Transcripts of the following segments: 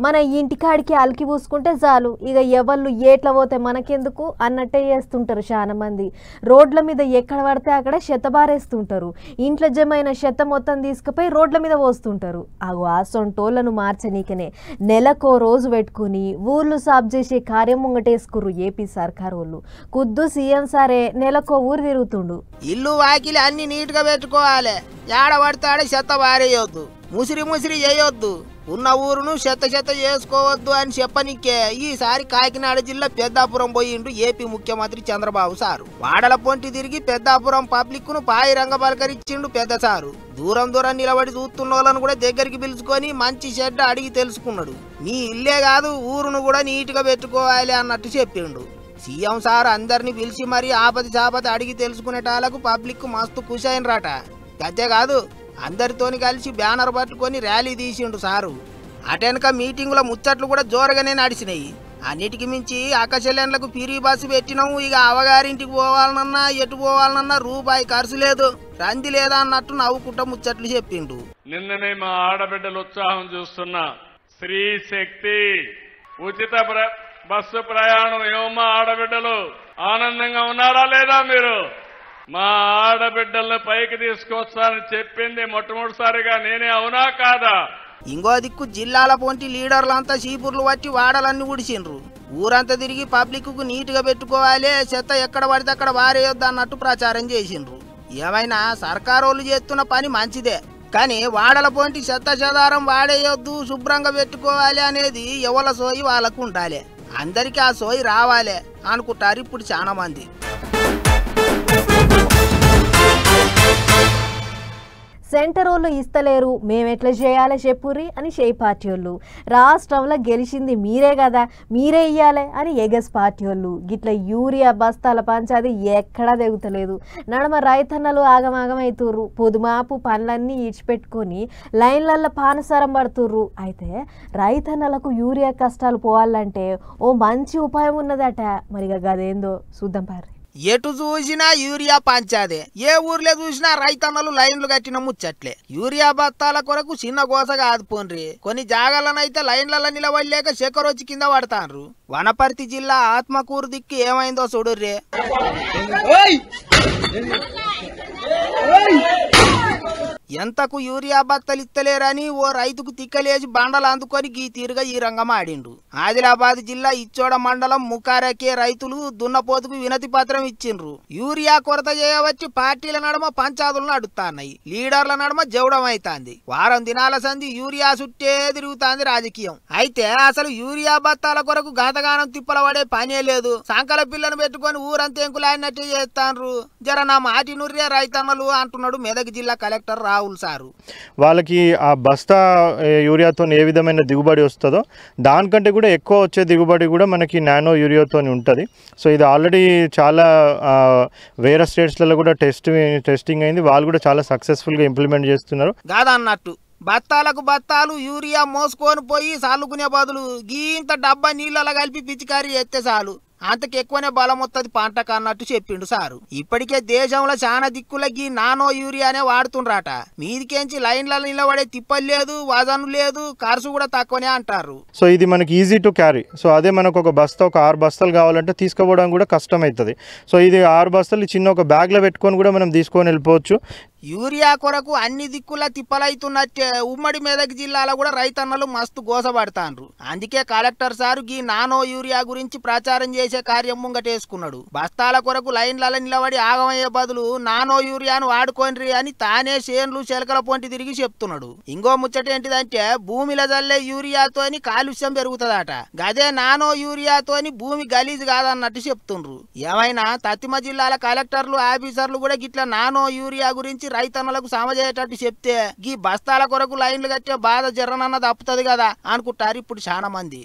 మన ఇంటికాడికి అలికి పూసుకుంటే చాలు, ఇక ఎవళ్ళు ఏట్ల పోతే మనకెందుకు అన్నట్టే చేస్తుంటారు చాలా మంది. రోడ్ల మీద ఎక్కడ పడితే అక్కడ చెత్త బారేస్తుంటారు. ఇంట్లో జమైన చెత్త మొత్తం తీసుకుపోయి రోడ్ల మీద పోస్తుంటారు. ఆ సొంటోళ్లను మార్చనీకనే నెలకో రోజు పెట్టుకుని ఊర్లు సాఫ్ చేసే కార్యం ముంగటేసుకుర్రు ఏపీ సర్కార్ వాళ్ళు. కుద్దు సీఎం సారే నెలకో ఊరు తిరుగుతుండు. ఇల్లు వాకిలి అన్ని నీట్గా పెట్టుకోవాలి, ఏడ పడితే ఆడ చెత్త బారేయొద్దు, ముసిరి చేయొద్దు, ఉన్న ఊరును చెత్త చేసుకోవద్దు అని చెప్పనికే ఈసారి కాకినాడ జిల్లా పెద్దాపురం పోయిండు ఏపీ ముఖ్యమంత్రి చంద్రబాబు సారు. వాడల పొంటి తిరిగి పెద్దాపురం పబ్లిక్ ను పాయిరంగ పలకరించిండు పెద్ద సారు. దూరం నిలబడి చూస్తున్న వాళ్ళను కూడా దగ్గరికి పిలుచుకొని మంచి చెడ్డ అడిగి తెలుసుకున్నాడు. నీ ఇల్లే కాదు ఊరును కూడా నీట్గా పెట్టుకోవాలి అన్నట్టు చెప్పిండు. సీఎం సార్ అందరిని పిలిచి మరీ ఆపతి చాపతి అడిగి తెలుసుకునేటాలకు పబ్లిక్ మస్తు ఖుషి అయినరాట. అంతేకాదు అందరితోని కలిసి బ్యానర్ పట్టుకొని ర్యాలీ తీసిండు సారు. అటెనక మీటింగుల ముచ్చట్లు కూడా జోరుగానే నడిచినాయి. అన్నిటికి మించి అక్కచెల్లెన్లకు పిరి బస్సు పెట్టినాము, ఇక అవగారింటికి పోవాలనన్నా ఎటు పోవాలనన్నా రూపాయి ఖర్చు లేదు, రంది లేదా అన్నట్టు నవ్వుకుంటా ముచ్చట్లు చెప్పిండు. నిన్ననే మా ఆడబిడ్డలు ఉత్సాహం చూస్తున్నా. స్త్రీ శక్తి ఉచిత బస్సు ప్రయాణం ఏమమ్మా ఆడబిడ్డలు ఆనందంగా ఉన్నారా లేదా? మీరు మా ఆడబిడ్డల్ని పైకి తీసుకొస్తానని చెప్పింది మొట్టమొదటిసారిగా నేనే, అవునా కాదా? ఇంకో దిక్కు జిల్లాల పొంటి లీడర్లంతా చీపుర్లు పట్టి వాడలన్నీ ఉడిచిండ్రు. ఊరంతా తిరిగి పబ్లిక్ కు నీట్గా పెట్టుకోవాలి, చెత్త ఎక్కడ పడితే అక్కడ వారేయొద్దు అన్నట్టు ప్రచారం చేసిండ్రు. ఏమైనా సర్కారోళ్ళు చేస్తున్న పని మంచిదే, కానీ వాడల పొంటి చెత్త చెదారం వాడేయొద్దు, శుభ్రంగా పెట్టుకోవాలి అనేది ఎవల సోయి వాళ్ళకు ఉండాలి. అందరికీ ఆ సోయి రావాలి అనుకుంటారు ఇప్పుడు చాలా మంది. సెంటర్ వాళ్ళు ఇస్తలేరు, మేమెట్లా చేయాలి చెప్పుర్రి అని షే పార్టీ వాళ్ళు. రాష్ట్రంలో గెలిచింది మీరే కదా, మీరే ఇయ్యాలి అని ఎగస్ పార్టీ వాళ్ళు. గిట్ల యూరియా బస్తాల పంచాది ఎక్కడా తెగుతలేదు. నడమ రైతన్నలు ఆగమాగమవుతుర్రు. పొదుమాపు పనులన్నీ ఇడిచిపెట్టుకొని లైన్లల్లో పానసారం పడుతుర్రు. అయితే రైతన్నలకు యూరియా కష్టాలు పోవాలంటే ఓ మంచి ఉపాయం ఉన్నదట. మరిగా గదేందో చూద్దాం పారి. ఎటు చూసినా యూరియా పంచాదే, ఏ ఊర్లో చూసినా రైతన్నలు లైన్లు కట్టిన ముచ్చట్లే. యూరియా బత్తాల కొరకు చిన్న గోసగా ఆదుపోన్రి. కొన్ని జాగాలనైతే లైన్లలో నిలబడలేక చక్కరొచ్చి కింద పడతాన్రు. వనపర్తి జిల్లా ఆత్మకూరు దిక్కు ఏమైందో చూడుర్రే. ఎంతకు యూరియా బత్తలు ఇత్తలేరని ఓ రైతుకు తిక్కలేసి బండలు అందుకొని గీ తీరుగా ఈ రంగం ఆడిండు. ఆదిలాబాద్ జిల్లా ఇచ్చోడ మండలం ముకారకే రైతులు దున్నపోతుకు వినతి పత్రం ఇచ్చిండ్రు. యూరియా కొరత చేయవచ్చి పార్టీల నడుమ పంచాదులను అడుగుతాన్నాయి, లీడర్ల నడుమ జవడం అవుతాంది. వారం దినాల సంధి యూరియా చుట్టే తిరుగుతాంది రాజకీయం. అయితే అసలు యూరియా బత్తాల కొరకు గాతగానం తిప్పల పడే పనే లేదు. సంకల పిల్లను పెట్టుకొని ఊరంతా ఎంకులాడినట్టే చేస్తాన్రు. జర నా మాటి నుర్రే రైతన్నలు అంటున్నాడు మెదక్ జిల్లా కలెక్టర్ రాహుల్ సారు. వాళ్ళకి ఆ బస్తా యూరియాతో ఏ విధమైన దిగుబడి వస్తుందో దానికంటే కూడా ఎక్కువ వచ్చే దిగుబడి కూడా మనకి నానో యూరియాతో ఉంటుంది. సో ఇది ఆల్రెడీ చాలా వేరే స్టేట్స్లలో కూడా టెస్టింగ్ అయింది. వాళ్ళు కూడా చాలా సక్సెస్ఫుల్గా ఇంప్లిమెంట్ చేస్తున్నారు. కాదన్నట్టు బత్తాలకు బత్తాలు యూరియా మోసుకొని పోయి సాలుకునే బదులు గీంత డబ్బా నీళ్ళలా కలిపి పిచికారీ చేస్తే చాలు, అంతకు ఎక్కువనే బలం వస్తుంది పంటకు అన్నట్టు చెప్పిండు సారు. ఇప్పటికే దేశంలో చాలా దిక్కులకి నానో యూరియానే వాడుతుండ్రాట. మీదికేంచి లైన్లలో నిలబడే తిప్పలు లేదు, వజను లేదు, ఖర్చు కూడా తక్కువనే అంటారు. సో ఇది మనకి ఈజీ టు క్యారీ. సో అదే మనకు ఒక 6 బస్తాలు కావాలంటే తీసుకుపోవడం కూడా కష్టం అవుతుంది. సో ఇది 6 బస్తాలు చిన్న ఒక బ్యాగ్లో పెట్టుకొని కూడా మనం తీసుకొని వెళ్ళిపోవచ్చు. యూరియా కొరకు అన్ని దిక్కుల తిప్పలైతున్నట్టే ఉమ్మడి మెదక్ జిల్లాలో కూడా రైతన్నలు మస్తు గోసపడతాండ్రు. అందుకే కలెక్టర్ సారు గీ నానో యూరియా గురించి ప్రచారం చేసే కార్యం ముంగటేసుకున్నాడు. బస్తాల కొరకు లైన్లలో నిలబడి ఆగమయ్యే బదులు నానో యూరియాను వాడుకోండి అని తానే చేన్లు చెలకల పొంటి తిరిగి చెప్తున్నాడు. ఇంకో ముచ్చట ఏంటిదంటే భూమిలో జల్లే యూరియాతోని కాలుష్యం పెరుగుతుందట. గదే నానో యూరియాతోని భూమి గలీజ్ కాదన్నట్టు చెప్తుండ్రు. ఏమైనా తత్తిమ జిల్లాల కలెక్టర్లు ఆఫీసర్లు కూడా గిట్ల నానో యూరియా గురించి రైతన్నలకు సమజేటట్టు చెప్తే గీ బస్తాల కొరకు లైన్లు కట్టే బాధ జర్రనన్న తప్పుతుంది కదా అనుకుంటారు ఇప్పుడు చాలా మంది.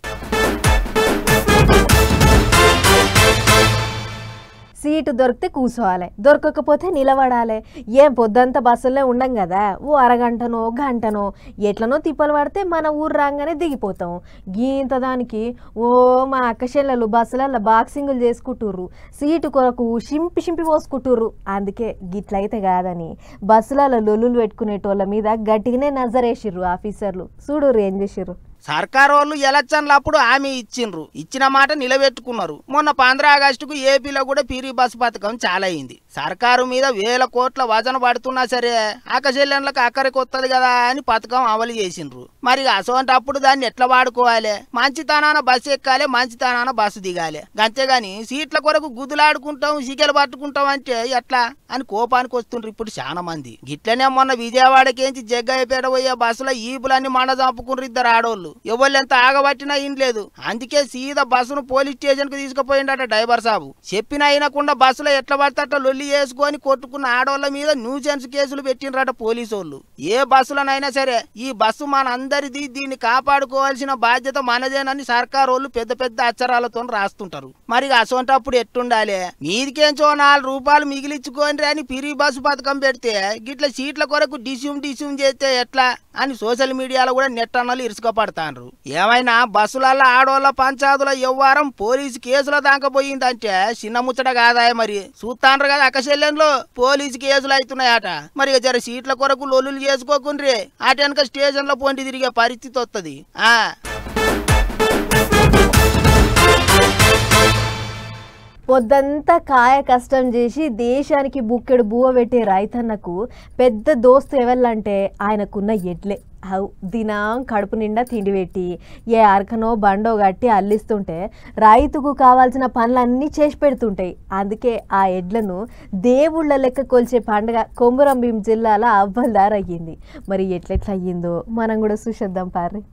సీటు దొరికితే కూర్చోవాలి, దొరకకపోతే నిలబడాలి. ఏం పొద్దంతా బస్సుల్లో ఉండం కదా, ఓ అరగంటనో గంటనో ఎట్లనో తిప్పలు పడితే మన ఊరు రాగానే దిగిపోతాం. గీంత దానికి ఓ మా అక్కచెల్లెలు బస్సులలో బాక్సింగులు చేసుకుంటుర్రు, సీటు కొరకు షింపి పోసుకుంటుర్రు. అందుకే గిట్లయితే కాదని బస్సులలో లొల్లులు పెట్టుకునేటోళ్ళ మీద గట్టిగానే నజరేసిర్రు ఆఫీసర్లు. చూడుర్రు ఏం చేసిర్రు. సర్కారు వాళ్ళు ఎలక్షన్లు అప్పుడు హామీ ఇచ్చిండ్రు, ఇచ్చిన మాట నిలబెట్టుకున్నారు. మొన్న 15 ఆగస్టుకు ఏపీలో కూడా పీరీ బస్సు పథకం చాలా అయింది. సర్కారు మీద 1000 కోట్ల వజన పడుతున్నా సరే ఆకచెల్లెన్లకు అక్కడికి వస్తుంది కదా అని పథకం అమలు చేసిండ్రు. మరి అసోంటప్పుడు దాన్ని ఎట్లా వాడుకోవాలి? మంచితనాన బస్సు ఎక్కాలి, మంచితనాన బస్సు దిగాలి, అంతేగాని సీట్ల కొరకు గుద్దులాడుకుంటాం, సిగలు పట్టుకుంటాం అంటే ఎట్లా అని కోపానికి వస్తుండ్రు ఇప్పుడు చాలా మంది. గిట్లనే మొన్న విజయవాడకేంచి జగ్గయ్యపేట పోయే బస్సులో ఈపులన్నీ మండ చంపుకుండ్రు ఇద్దరు ఆడోళ్ళు. ఎవళ్ళెంత ఆగబట్టినా ఇన్లేదు. అందుకే సీదా బస్సును పోలీస్ స్టేషన్ కు తీసుకుపోయిండట డ్రైవర్ సాబు. చెప్పిన అయినకుండా బస్సులో ఎట్లా పడితే అట్లా లొల్లి చేసుకొని కొట్టుకున్న ఆడోళ్ళ మీద న్యూసెన్స్ కేసులు పెట్టిండ్రట పోలీసు వాళ్ళు. ఏ బస్సులనైనా సరే ఈ బస్సు మనందరిది, దీన్ని కాపాడుకోవాల్సిన బాధ్యత మనదేనని సర్కారు వాళ్ళు పెద్ద పెద్ద అక్షరాలతో రాస్తుంటారు. మరి అసోంటప్పుడు ఎట్టుండాలి? మీదికేంచో 4 రూపాయలు మిగిలించుకోండి అని పిరి బస్సు పథకం పెడితే గిట్ల సీట్ల కొరకు డిస్యూమ్ చేస్తే ఎట్లా అని సోషల్ మీడియాలో కూడా నెట్ అన్నలు ఇరుసుకపడతాండ్రు. ఏమైనా బస్సులలో ఆడోళ్ళ పంచాదుల వ్యవహారం పోలీసు కేసుల దాకా పోయిందంటే చిన్న ముచ్చట కాదాయ. మరి చూస్తాండ్రు కదా అక్కచెల్లెన్లో పోలీసు కేసులు అవుతున్నాయట. మరి జర సీట్ల కొరకు లొల్లులు చేసుకోకుండ్రి, అటెనక స్టేషన్ లో పోండి తిరిగే పరిస్థితి వస్తుంది. పొద్దంతా కాయ కష్టం చేసి దేశానికి బుక్కెడు బువ్వ పెట్టే రైతన్నకు పెద్ద దోస్తు ఎవళ్ళంటే ఆయనకున్న ఎడ్లే. దినం కడుపు నిండా తిండి పెట్టి ఏ అరకనో బండో కట్టి అల్లిస్తుంటే రైతుకు కావాల్సిన పనులన్నీ చేసి పెడుతుంటాయి. అందుకే ఆ ఎడ్లను దేవుళ్ళ లెక్క కొలిచే పండుగ కొమురంభీం జిల్లాలో అవ్వల్దారయ్యింది. మరి ఎట్లెట్లా అయ్యిందో మనం కూడా చూసేద్దాం పార్రి.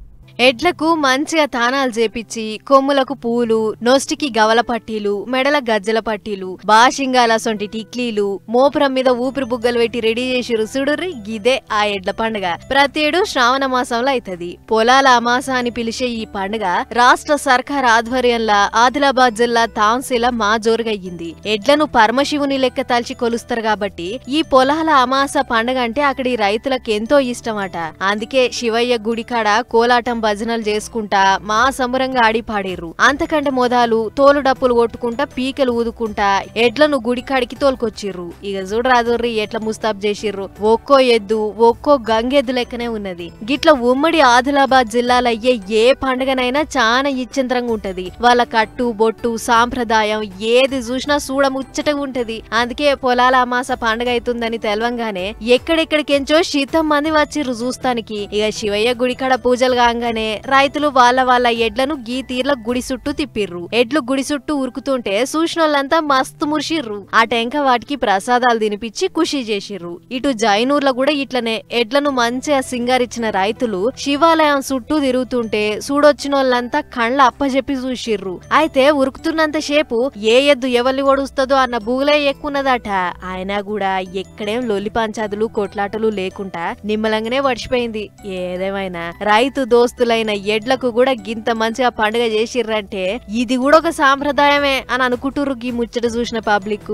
ఎడ్లకు మంచిగా తానాలు చేపించి కొమ్ములకు పూలు, నొస్టికి గవల పట్టీలు, మెడల గజ్జల పట్టీలు, బాషింగాల సొంటి టిక్లీలు, మోపురం మీద ఊపిరి బుగ్గలు పెట్టి రెడీ చేసిరు చూడుర్రి. గిదే ఆ ఎడ్ల పండుగ. ప్రతేడు శ్రావణ మాసంలో అవుతుంది. పొలాల అమాస అని పిలిచే ఈ పండుగ రాష్ట్ర సర్కార్ ఆధ్వర్యంలో ఆదిలాబాద్ జిల్లా తాంసీల మా జోరుగయ్యింది. ఎడ్లను పరమశివుని లెక్క తలిచి కొలుస్తారు కాబట్టి ఈ పొలాల అమాస పండుగ అంటే అక్కడి రైతులకు ఎంతో ఇష్టమట. అందుకే శివయ్య గుడికాడ కోలాటం భజనలు చేసుకుంటా మా సంబరంగా ఆడి పాడేరు. అంతకంటే మొదలు తోలు డప్పులు కొట్టుకుంటా పీకలు ఊదుకుంటా ఎడ్లను గుడికాడికి తోలుకొచ్చిర్రు. ఇక చూడరాదుర్రి ఎట్లా ముస్తాబ్ చేసిర్రు. ఒక్కో ఎద్దు ఒక్కో గంగెద్దు లెక్కనే ఉన్నది. గిట్ల ఉమ్మడి ఆదిలాబాద్ జిల్లాలో అయ్యే ఏ పండుగనైనా చాలా ఇచ్చింద్రంగా ఉంటది. వాళ్ళ కట్టు బొట్టు సాంప్రదాయం ఏది చూసినా చూడముచ్చటగా ఉంటది. అందుకే పొలాల అమాస పండుగ అవుతుందని తెలవంగానే ఎక్కడెక్కడికెంచో శీతం మంది వచ్చిర్రు చూస్తానికి. ఇక శివయ్య గుడికాడ పూజలు కాగానే రైతులు వాళ్ళ ఎడ్లను గీ తీర్ల గుడి చుట్టూ తిప్పిర్రు. ఎడ్లు గుడి చుట్టూ ఉరుకుతుంటే చూసినోళ్ళంతా మస్తు మురిసిర్రు. ఆ టెంక వాటికి ప్రసాదాలు తినిపించి ఖుషి చేసిర్రు. ఇటు జైనూర్లో కూడా ఇట్లనే ఎడ్లను మంచిగా సింగారిచ్చిన రైతులు శివాలయం చుట్టూ తిరుగుతుంటే చూడొచ్చినోళ్ళంతా కళ్ళ అప్పజెప్పి చూసిర్రు. అయితే ఉరుకుతున్నంత సేపు ఏ ఎద్దు ఎవరిని ఓడుస్తుందో అన్న బూగులే ఎక్కున్నదట. ఆయన కూడా ఎక్కడేం లొల్లి పంచాదులు కొట్లాటలు లేకుండా నిమ్మలంగానే వడిచిపోయింది. ఏదేమైనా రైతు దోస్తులైన ఎడ్లకు కూడా గింత మంచిగా పండుగ చేసిర్రంటే ఇది కూడా ఒక సాంప్రదాయమే అని అనుకుంటుర్రు గీ ముచ్చట చూసిన పబ్లిక్.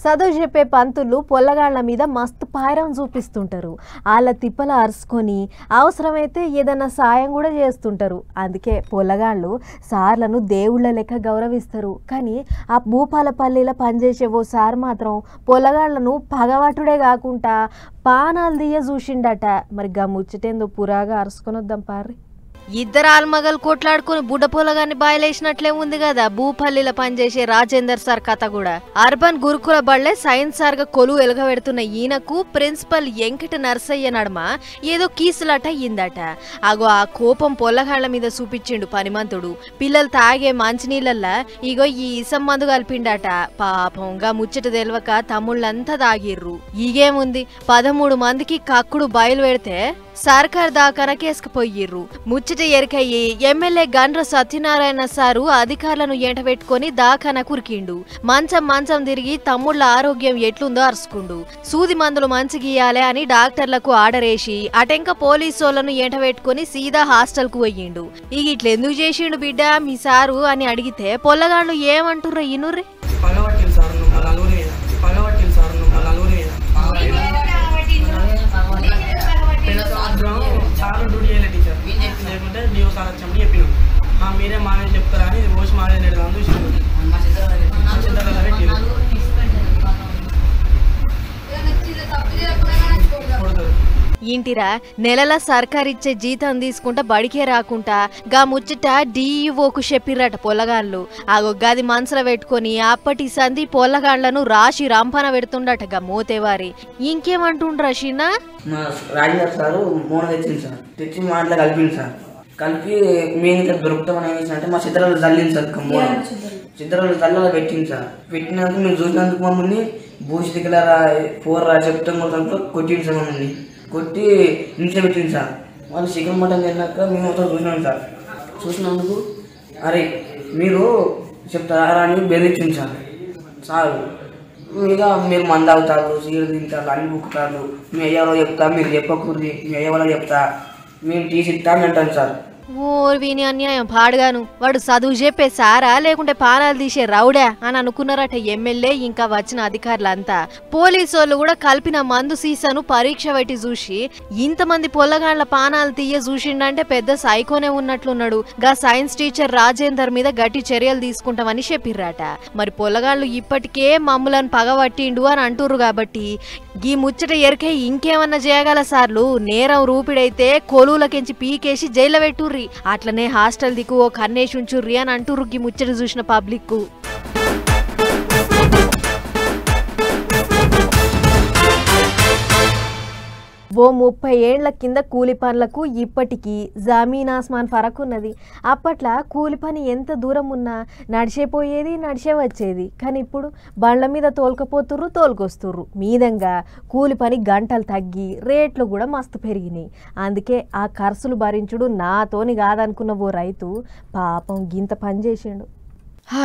చదువు చెప్పే పంతులు పొల్లగాళ్ల మీద మస్తు పాయరం చూపిస్తుంటారు. వాళ్ళ తిప్పల అరుచుకొని అవసరమైతే ఏదన్నా సాయం కూడా చేస్తుంటారు. అందుకే పొల్లగాళ్ళు సార్లను దేవుళ్ళ లెక్క గౌరవిస్తారు. కానీ ఆ భూపాలపల్లిలో పనిచేసే ఓ సార్ మాత్రం పొల్లగాళ్లను పగవాటుడే కాకుండా పానాలు దియ్య చూసిండట. మరి గా ముచ్చటేందో పురాగా అరుచుకొని వద్దాం పార్రి. ఇద్దరు ఆల్మగలు కొట్లాడుకుని బుడ్డ పొలగాన్ని బాయలేసినట్లే ఉంది కదా భూపల్లిలో పనిచేసే రాజేందర్ సార్ కథ కూడా. అర్బన్ గురుకుల బళ్లే సైన్స్ సార్ గా కొలువు ఎలగబెడుతున్న ఈయనకు ప్రిన్సిపల్ ఎంకట నర్సయ్య నడమ ఏదో కీసులాట అయ్యిందట. అగో ఆ కోపం పొల్లగాళ్ల మీద చూపించిండు పనిమంతుడు. పిల్లలు తాగే మంచినీళ్ళల్లా ఇగో ఈ ఇసం మందు కలిపిండట. పాపంగా ముచ్చట తెలవక తమ్ముళ్ళంతా తాగిర్రు. ఈగేముంది 13 మందికి కక్కుడు బయలు పెడితే సర్కార్ దాకాన కేసుకుపోయిర్రు. ముచ్చట ఎరికయ్యి ఎమ్మెల్యే గండ్ర సత్యనారాయణ సారు అధికారులను ఎంటబెట్టుకుని దాకాన కురికిండు. మంచం తిరిగి తమ్ముళ్ల ఆరోగ్యం ఎట్లుందో అరుచుకుండు. సూది మందులు మంచిగియాలే అని డాక్టర్లకు ఆర్డర్ వేసి అటెంక పోలీసోళ్లను ఎంటబెట్టుకుని సీదా హాస్టల్ కు పోయిండు. ఇక ఇట్లెందుకు చేసిండు బిడ్డ మీ సారు అని అడిగితే పొల్లగాళ్ళు ఏమంటుర్రు ఇనుర్రి. లేకుంటే డిఓ సార్ వచ్చామని చెప్పినాం. మీరే మానే చెప్తారా అని రోజు మానే నేర్దాం చూసినాం. చిత్తగల పెట్టినాం. ఇంటిరా నెలల సర్కారిచ్చే జీతం తీసుకుంటా బడికే రాకుంటా గా ముచ్చట డిఈఓకు చెప్పిర్రట పొల్లగాళ్ళు. ఆగో గది మనసులో పెట్టుకొని అప్పటి సంధి పొల్లగాళ్లను రాశి రంపన పెడుతుండట గా మోతేవారి. ఇంకేమంటుండ్రా షిన్నా? మా రాజేందర్ సారు మోన తెచ్చింది సార్, తెచ్చి మా ఇంట్లో కలిపింది సార్. కలిపి మేము ఇట్లా దొరుకుతామని ఏం చేసిన అంటే మా చిత్రాలు చల్లింది సార్. చిత్రాలు చల్లలా పెట్టింది సార్. పెట్టినందుకు మేము చూసినందుకు మమ్మల్ని బూసి దగ్గర పోర్రా చెప్తాం కొట్టింది సార్. మమ్మల్ని కొట్టి ఇంట్లో పెట్టింది సార్. వాళ్ళు చికెన్ మటన్ తిన్నాక మేము మొత్తం చూసినాం సార్. చూసినందుకు అరే మీరు చెప్తారా అని బెదిరించింది సార్. సార్ ఇక మీరు మంది అవుతారు, సీరియల్ తింటారు, అన్ని బుక్కుతారు, మీ అయ్యవలో చెప్తా, మీరు చెప్పకూడదు, మీ అయ్యవలో చెప్తా, మేము తీసిస్తా అని అంటాను సార్. ఓ వీని అన్యాయం పాడుగాను. వాడు చదువు చెప్పే సారా లేకుంటే పానాలు తీసే రౌడా అని అనుకున్నారట ఎమ్మెల్యే ఇంకా వచ్చిన అధికారులంతా. పోలీసు వాళ్ళు కూడా కలిపిన మందు సీసాను పరీక్ష పెట్టి చూసి ఇంతమంది పొల్లగాళ్ల పానాలు తీయ చూసిండంటే పెద్ద సైకోనే ఉన్నట్లున్నాడు. గా సైన్స్ టీచర్ రాజేందర్ మీద గట్టి చర్యలు తీసుకుంటామని చెప్పిర్రట. మరి పొల్లగాళ్లు ఇప్పటికే మమ్ములను పగబట్టిండు అని అంటుర్రు కాబట్టి గీ ముచ్చట ఎరికే ఇంకేమన్నా చేయగల సార్లు. నేరం రూపిడైతే కొలువులకెంచి పీకేసి జైల్లో పెట్టుర్రి, అట్లనే హాస్టల్ దిక్కు ఓ కన్నేసి ఉంచుర్రి అని అంటుర్రు గీ ముచ్చట చూసిన పబ్లిక్. ఓ 30 ఏండ్ల కింద కూలి పనులకు ఇప్పటికీ జమీన్ ఆస్మాన్ ఫరక్ ఉన్నది. అప్పట్లో కూలి పని ఎంత దూరం ఉన్నా నడిచేపోయేది, నడిచే వచ్చేది. కానీ ఇప్పుడు బండ్ల మీద తోలుకపోతుర్రు, తోలుకొస్తుర్రు. మీదంగా కూలి పని గంటలు తగ్గి రేట్లు కూడా మస్తు పెరిగినాయి. అందుకే ఆ ఖర్చులు భరించుడు నాతోని కాదనుకున్న ఓ రైతు పాపం గింత పని చేసిండు.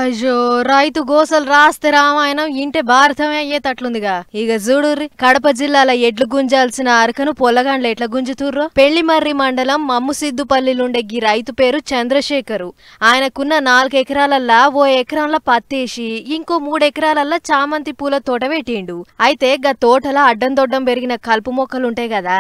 అయ్యో రైతు గోసలు రాస్తే రామాయణం ఇంటే భారతమే అయ్యేటట్లుందిగా. ఇక చూడుర్రి కడప జిల్లాల ఎడ్లు గుంజాల్సిన అరకను పొల్లగాండ్లు ఎట్లా గుంజుతుర్రో. పెళ్లిమర్రి మండలం మమ్ముసిద్దుపల్లిలుండే గీ రైతు పేరు చంద్రశేఖరు. ఆయనకున్న 4 ఎకరాలల్లా ఓ ఎకరంలో పత్తేసి ఇంకో 3 ఎకరాలల్లా చామంతి పూల తోట పెట్టిండు. అయితే గా తోటల అడ్డం దొడ్డం పెరిగిన కలుపు మొక్కలుంటాయి కదా,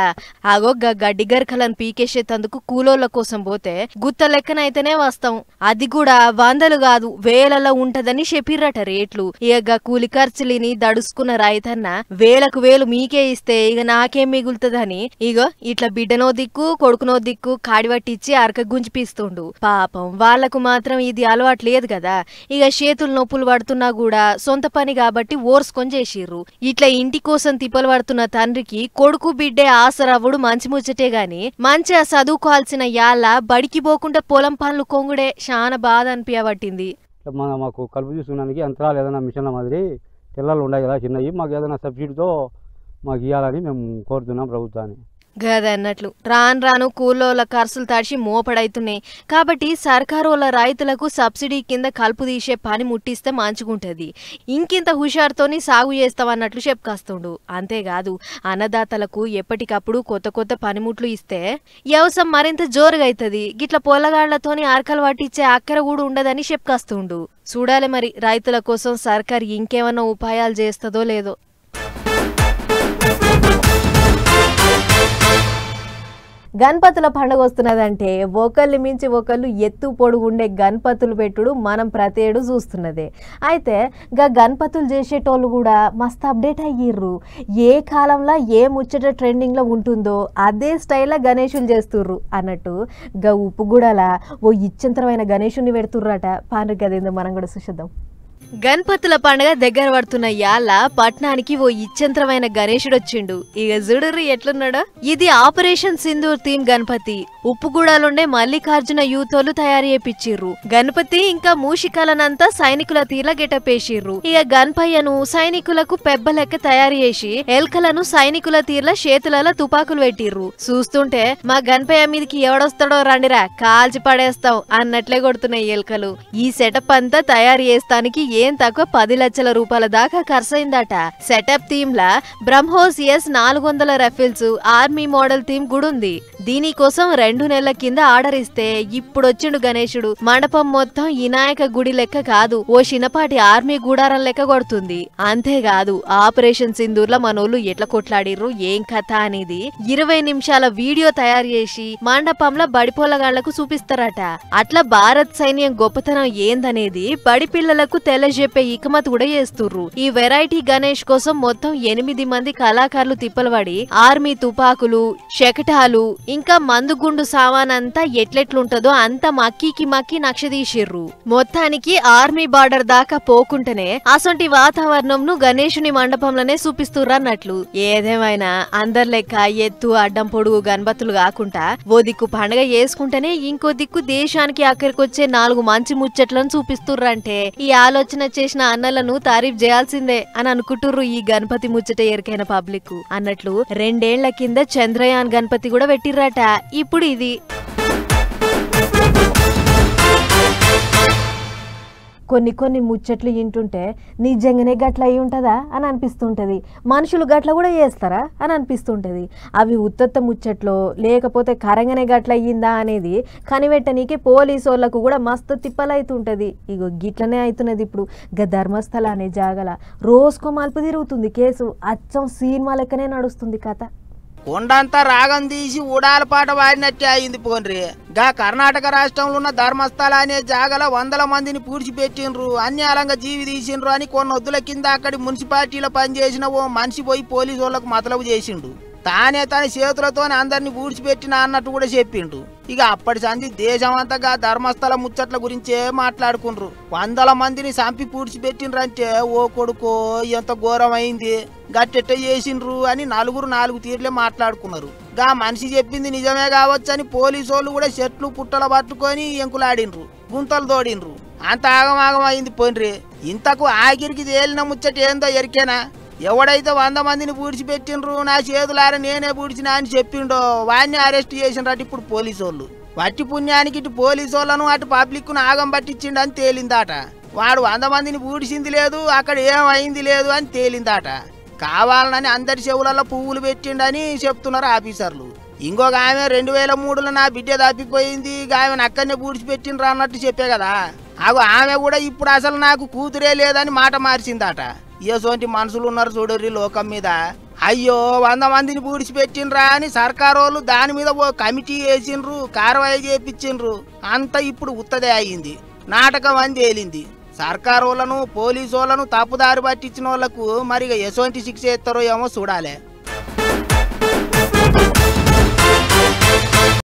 ఆగో గా గడ్డి గరకలను పీకేసేందుకు కూలోళ్ల కోసం పోతే గుత్త లెక్కనైతేనే వస్తాం. అది కూడా 100లు కాదు వేలలో ఉంటదని చెప్పిర్రట రేట్లు. ఇక కూలి ఖర్చులిని దడుసుకున్న రైతన్న వేలకు వేలు మీకే ఇస్తే ఇక నాకేం మిగులుతుందని ఇగో ఇట్లా బిడ్డనో దిక్కు కొడుకునో దిక్కు కాడివట్టిచ్చి అరక గుంజిపిస్తుండు. పాపం వాళ్లకు మాత్రం ఇది అలవాటు లేదు కదా. ఇక చేతులు నొప్పులు పడుతున్నా కూడా సొంత పని కాబట్టి ఓర్సుకొని చేసిర్రు. ఇట్లా ఇంటి కోసం తిప్పలు పడుతున్న తండ్రికి కొడుకు బిడ్డే ఆసరవ్వుడు మంచి ముచ్చటే గాని మంచిగా చదువుకోవాల్సిన యాళ్ళ బడికి పోకుండా పొలం పనులు కొంగుడే చాలా బాధ అనిపించబట్టింది. మాకు కలుపు తీసుకున్నానికి యంత్రాలు ఏదైనా మిషన్ల మాదిరి పిల్లలు ఉన్నాయి కదా చిన్నవి, మాకు ఏదైనా సబ్సిడీతో మాకు ఇవ్వాలని మేము కోరుతున్నాం ప్రభుత్వాన్ని. గదన్నట్లు రాను రాను కూలోళ్ళ ఖర్చులు తడిచి మోపడైతున్నాయి కాబట్టి సర్కారోళ్ళ రైతులకు సబ్సిడీ కింద కలుపు తీసే పని ముట్టిస్తే మంచుకుంటది. ఇంకింత హుషారుతోని సాగు చేస్తామన్నట్లు చెప్పుకొస్తుండు. అంతేకాదు అన్నదాతలకు ఎప్పటికప్పుడు కొత్త కొత్త పనిముట్లు ఇస్తే వ్యవసాయం మరింత జోరుగా అవుతుంది. గిట్ల పొల్లగాళ్లతోని అరకలు పట్టించే అక్కర కూడా ఉండదని చెప్పుకొస్తుండు. చూడాలి మరి రైతుల కోసం సర్కారు ఇంకేమన్నా ఉపాయాలు చేస్తుందో లేదో. గణపతుల పండుగ వస్తున్నదంటే ఒకళ్ళు మించి ఒకళ్ళు ఎత్తు పొడుగుండే గణపతులు పెట్టుడు మనం ప్రతి ఏడు చూస్తున్నదే. అయితే గా గణపతులు చేసేటోళ్ళు కూడా మస్తు అప్డేట్ అయ్యిర్రు. ఏ కాలంలో ఏ ముచ్చట ట్రెండింగ్లో ఉంటుందో అదే స్టైల్లో గణేషులు చేస్తుర్రు అన్నట్టు గా ఉప్పుగూడల ఓ ఇచ్చంతరమైన గణేషుని పెడుతుర్రట. పాండ్రి కదేందో మనం కూడా చూసేద్దాం. గణపతుల పండుగ దగ్గర పడుతున్న యాళ్ళ పట్నానికి ఓ ఇచ్చంత్రమైన గణేశుడు వచ్చిండు. ఇక చూడుర్రి ఎట్లున్నాడో. ఇది ఆపరేషన్ సింధూర్ థీమ్ గణపతి. ఉప్పుగూడలుండే మల్లికార్జున యూతోలు తయారు చేపిచ్చిర్రు. గణపతి ఇంకా మూషికాలనంతా సైనికుల తీర్ల గెటపేసిర్రు. ఇక గణపయ్యను సైనికులకు పెబ్బ లెక్క తయారు చేసి ఎల్కలను సైనికుల తీర్ల చేతులలో తుపాకులు పెట్టిర్రు. చూస్తుంటే మా గణపయ్య మీదకి ఎవడొస్తాడో రండిరా కాల్చి పడేస్తాం అన్నట్లే కొడుతున్నాయి ఎల్కలు. ఈ సెటప్ అంతా తయారు చేస్తానికి ఏం తక్కువ 10 లక్షల రూపాయల దాకా ఖర్చయిందట. సెటప్ థీమ్ లా BrahMos S 400 Rafales army model theme కూడా ఉంది. దీనికోసం 2 నెలల కింద ఆర్డర్ ఇస్తే ఇప్పుడొచ్చిండు గణేశుడు. మండపం మొత్తం వినాయక గుడి లెక్క కాదు, ఓ చిన్నపాటి ఆర్మీ గూడారం లెక్క కొడుతుంది. అంతేకాదు ఆపరేషన్ సింధూర్ల మనోళ్ళు ఎట్లా కొట్లాడిర్రు ఏం కథ అనేది 20 నిమిషాల వీడియో తయారు చేసి మండపంలో బడిపోలగాళ్లకు చూపిస్తారట. అట్లా భారత్ సైన్యం గొప్పతనం ఏందనేది బడి పిల్లలకు తెలియజెప్పే ఇకమత్ కూడా చేస్తుర్రు. ఈ వెరైటీ గణేష్ కోసం మొత్తం 8 మంది కళాకారులు తిప్పలబడి ఆర్మీ తుపాకులు, శకటాలు ఇంకా మందుగుండు సామానంతా ఎట్లెట్లుంటదో అంత మక్కికి మక్కి నక్షదీసిర్రు. మొత్తానికి ఆర్మీ బార్డర్ దాకా పోకుంటేనే అసొంటి వాతావరణంను గణేశుని మండపంలోనే చూపిస్తుర్రన్నట్లు. ఏదేమైనా అందరి లెక్క ఎత్తు అడ్డం పొడుగు గణపతులు కాకుండా ఓ దిక్కు పండగ చేసుకుంటేనే ఇంకో దిక్కు దేశానికి అక్కడికొచ్చే 4 మంచి ముచ్చట్లను చూపిస్తుర్రంటే ఈ ఆలోచన చేసిన అన్నలను తారీఫ్ చేయాల్సిందే అని అనుకుంటుర్రు ఈ గణపతి ముచ్చట ఎరికైన పబ్లిక్. అన్నట్లు 2 ఏళ్ల కింద చంద్రయాన్ గణపతి కూడా పెట్టిర్రట. ఇప్పుడు ఇది కొన్ని ముచ్చట్లు వింటుంటే నిజంగానే గట్ల అయి ఉంటుందా అని అనిపిస్తుంటది. మనుషులు గట్ల కూడా చేస్తారా అని అనిపిస్తుంటది. అవి ఉత్తత్త ముచ్చట్లో లేకపోతే కరంగానే గట్ల అయ్యిందా అనేది కనిపెట్టనీకి పోలీసు వాళ్ళకు కూడా మస్తు తిప్పలైతుంటది. ఇగో గిట్లనే అవుతున్నది ఇప్పుడు ధర్మస్థల అనే జాగల రోజుకో మలుపు తిరుగుతుంది కేసు. అచ్చం సినిమా లెక్కనే నడుస్తుంది కథ. కొండంతా రాగం తీసి ఊడాల పాట వాడినట్టే అయింది పోన్రి. గా కర్ణాటక రాష్ట్రంలో ఉన్న ధర్మస్థల అనే జాగల 100 మందిని పూడ్చిపెట్టిండ్రు, అన్యాలంగా జీవి తీసిండ్రు అని కొన్ని వద్దుల కింద అక్కడి మున్సిపాలిటీలో పనిచేసిన ఓ మనిషి పోయి పోలీసు వాళ్ళకు మతలబు చేసిండు. తానే తన చేతులతోనే అందరినీ పూడ్చిపెట్టిన అన్నట్టు కూడా చెప్పిండు. ఇక అప్పటి సంది దేశమంతగా ధర్మస్థల ముచ్చట్ల గురించే మాట్లాడుకుండ్రు. 100 మందిని చంపి పూడ్చిపెట్టిండ్రంటే ఓ కొడుకో ఎంత ఘోరమైంది, గట్టెట్ట చేసిండ్రు అని నలుగురు 4 తీర్లే మాట్లాడుకున్నారు. గా మనిషి చెప్పింది నిజమే కావచ్చని పోలీసు వాళ్ళు కూడా చెట్లు పుట్టల పట్టుకొని ఎంకులాడిండ్రు, గుంతలు తోడిండ్రు. అంత ఆగమాగం అయింది పోన్రి. ఇంతకు ఆఖరికి తేలిన ముచ్చట ఏందో ఎరికేనా? ఎవడైతే 100 మందిని పూడ్చిపెట్టిండ్రు నా చేతులారా నేనే పూడ్చినా అని చెప్పిండో వాడిని అరెస్ట్ చేసిండ్రట ఇప్పుడు పోలీసు వాళ్ళు. వట్టి పుణ్యానికి ఇటు పోలీసు వాళ్ళను అటు పబ్లిక్ ను ఆగం పట్టించిండని తేలిందాట. వాడు 100 మందిని పూడ్చింది లేదు, అక్కడ ఏమైంది లేదు అని తేలిందాట. కావాలని అందరి చెవులలో పువ్వులు పెట్టిండని చెప్తున్నారు ఆఫీసర్లు. ఇంకొక ఆమె 2003లో నా బిడ్డ తప్పిపోయింది, ఆమెను అక్కడనే పూడ్చిపెట్టిండ్రు అన్నట్టు చెప్పే కదా. ఆమె కూడా ఇప్పుడు అసలు నాకు కూతురే లేదని మాట మార్చిందట. ఏసోంటి మనుషులు ఉన్నారు చూడర్రి లోకం మీద. అయ్యో 100 మందిని పూడ్చిపెట్టిండ్రా అని సర్కారు వాళ్ళు దాని మీద ఓ కమిటీ వేసిండ్రు, కార్వాయి చేపించిండ్రు. అంతా ఇప్పుడు ఉత్తదే అయ్యింది, నాటకం అని తేలింది. సర్కారు వాళ్ళను పోలీసు వాళ్ళను తప్పుదారి పట్టించిన వాళ్ళకు మరి ఎసోంటి శిక్ష ఎత్తారో ఏమో చూడాలి.